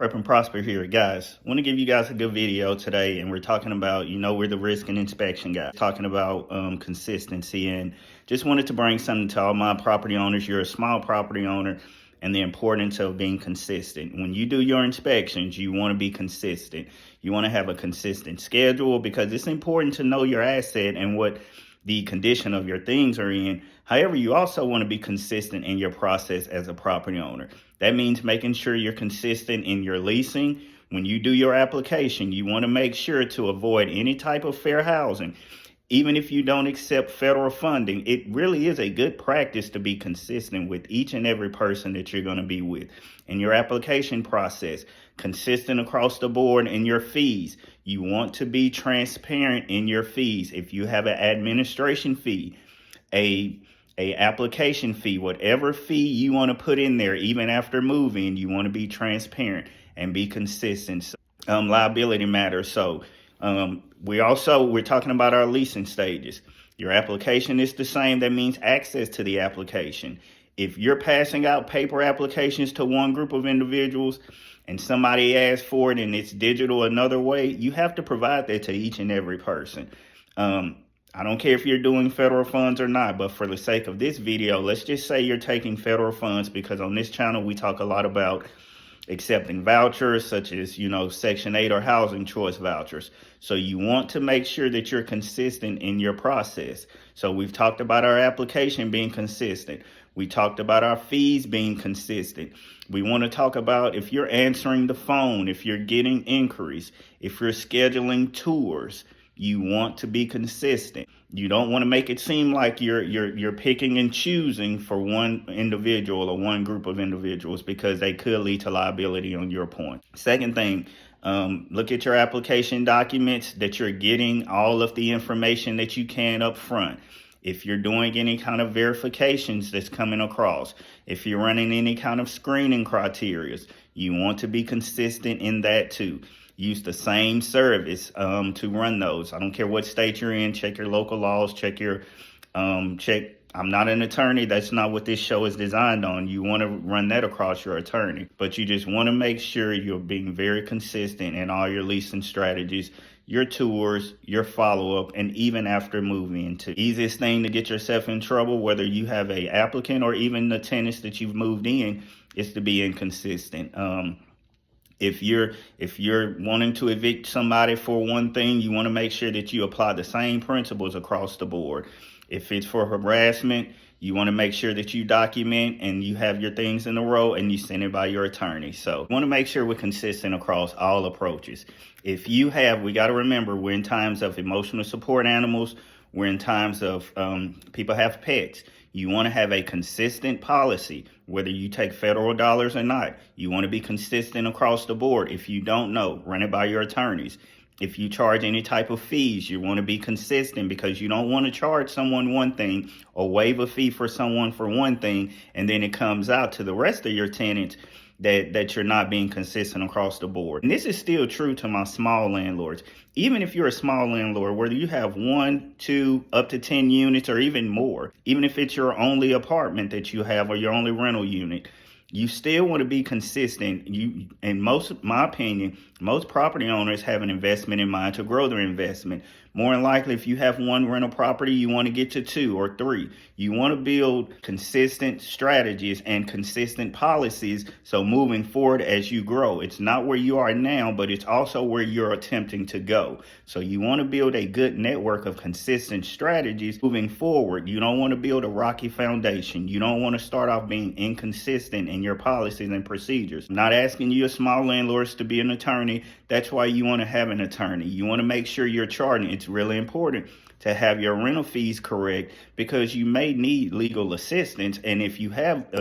Prep and Prosper here, guys. I want to give you guys a good video today, and we're talking about, we're the risk and inspection guys, talking about consistency, and just wanted to bring something to all my property owners. You're a small property owner, and the importance of being consistent. When you do your inspections, you want to be consistent. You want to have a consistent schedule because it's important to know your asset and what the condition of your things are in. However, you also want to be consistent in your process as a property owner. That means making sure you're consistent in your leasing. When you do your application, you want to make sure to avoid any type of fair housing. Even if you don't accept federal funding, it really is a good practice to be consistent with each and every person that you're going to be with. In your application process, consistent across the board in your fees. You want to be transparent in your fees. If you have an administration fee, a application fee, whatever fee you want to put in there, even after moving, you want to be transparent and be consistent. Liability matters. So we're talking about our leasing stages. Your application is the same. That means access to the application. If you're passing out paper applications to one group of individuals and somebody asks for it and it's digital another way, you have to provide that to each and every person. I don't care if you're doing federal funds or not, but for the sake of this video, let's just say you're taking federal funds, because on this channel, we talk a lot about accepting vouchers such as, Section 8 or housing choice vouchers. So you want to make sure that you're consistent in your process. So we've talked about our application being consistent. We talked about our fees being consistent. We want to talk about if you're answering the phone, if you're getting inquiries, if you're scheduling tours. You want to be consistent. You don't want to make it seem like you're picking and choosing for one individual or one group of individuals, because they could lead to liability on your point. Second thing, look at your application documents, that you're getting all of the information that you can up front. If you're doing any kind of verifications that's coming across, if you're running any kind of screening criteria, you want to be consistent in that too. Use the same service to run those. I don't care what state you're in. Check your local laws. Check your I'm not an attorney. That's not what this show is designed on. You want to run that across your attorney, but you just want to make sure you're being very consistent in all your leasing strategies, your tours, your follow-up, and even after moving too. Easiest thing to get yourself in trouble, whether you have a applicant or even the tenants that you've moved in, is to be inconsistent. If you're wanting to evict somebody for one thing, you want to make sure that you apply the same principles across the board. If it's for harassment, you want to make sure that you document and you have your things in a row and you send it by your attorney. So you want to make sure we're consistent across all approaches. We got to remember, we're in times of emotional support animals. We're in times of people have pets. You want to have a consistent policy, whether you take federal dollars or not. You want to be consistent across the board. If you don't know, run it by your attorneys. If you charge any type of fees, you want to be consistent, because you don't want to charge someone one thing or waive a fee for someone for one thing, and then it comes out to the rest of your tenants that you're not being consistent across the board. And this is still true to my small landlords. Even if you're a small landlord, whether you have 1, 2, up to 10 units or even more, even if it's your only apartment that you have or your only rental unit, you still want to be consistent. In my opinion, most property owners have an investment in mind to grow their investment. More than likely, if you have one rental property, you want to get to 2 or 3. You want to build consistent strategies and consistent policies. So moving forward as you grow, it's not where you are now, but it's also where you're attempting to go. So you want to build a good network of consistent strategies moving forward. You don't want to build a rocky foundation. You don't want to start off being inconsistent in your policies and procedures. I'm not asking you as small landlords to be an attorney. That's why you want to have an attorney. You want to make sure you're charting. It's really important to have your rental fees correct, because you may need legal assistance. And if you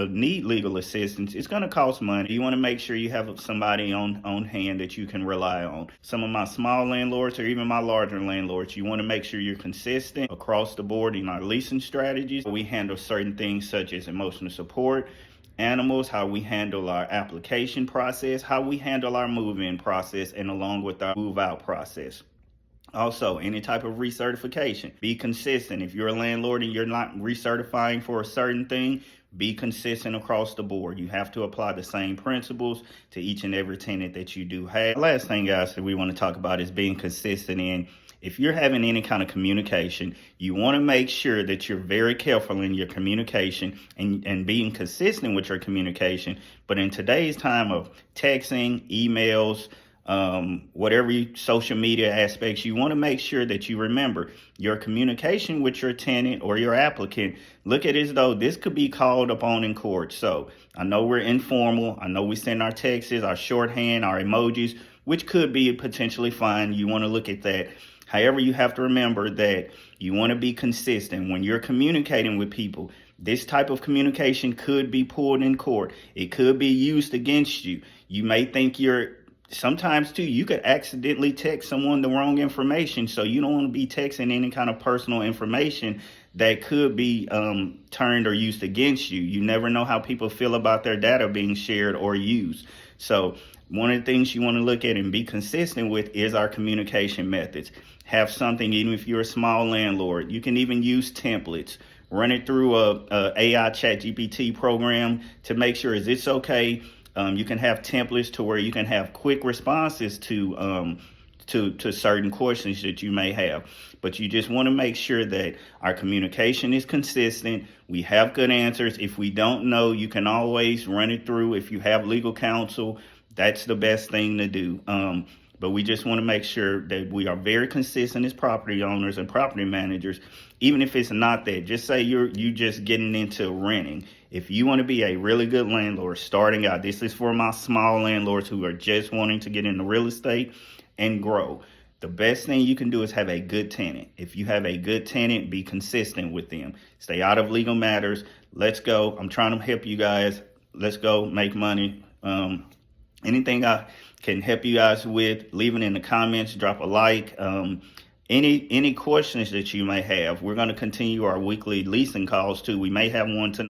need legal assistance, it's going to cost money. You want to make sure you have somebody on hand that you can rely on. Some of my small landlords or even my larger landlords, you want to make sure you're consistent across the board in our leasing strategies. We handle certain things such as emotional support, animals, how we handle our application process, how we handle our move-in process, and along with our move-out process. Also, any type of recertification, be consistent. If you're a landlord and you're not recertifying for a certain thing, Be consistent across the board. You have to apply the same principles to each and every tenant that you do have. Last thing, guys, that we want to talk about is being consistent in, if you're having any kind of communication, you want to make sure that you're very careful in your communication and being consistent with your communication. But in today's time of texting, emails, whatever social media aspects, you want to make sure that you remember your communication with your tenant or your applicant. Look at it as though this could be called upon in court. So I know we're informal. I know we send our texts, our shorthand, our emojis, which could be potentially fine. You want to look at that. However, you have to remember that you want to be consistent when you're communicating with people. This type of communication could be pulled in court. It could be used against you. You may think sometimes too, you could accidentally text someone the wrong information. So you don't want to be texting any kind of personal information that could be turned or used against you. You never know how people feel about their data being shared or used. So one of the things you want to look at and be consistent with is our communication methods. Have something, even if you're a small landlord, you can even use templates. Run it through a AI chat GPT program to make sure is it's okay. You can have templates to where you can have quick responses to certain questions that you may have. But you just want to make sure that our communication is consistent. We have good answers. If we don't know, you can always run it through. If you have legal counsel, that's the best thing to do. But we just want to make sure that we are very consistent as property owners and property managers. Even if it's not that, just say you just getting into renting. If you want to be a really good landlord starting out, this is for my small landlords who are just wanting to get into real estate and grow. The best thing you can do is have a good tenant. If you have a good tenant, be consistent with them. Stay out of legal matters. Let's go. I'm trying to help you guys. Let's go make money. Anything I can help you guys with, leave it in the comments, drop a like. Any questions that you may have. We're going to continue our weekly leasing calls too. We may have one tonight.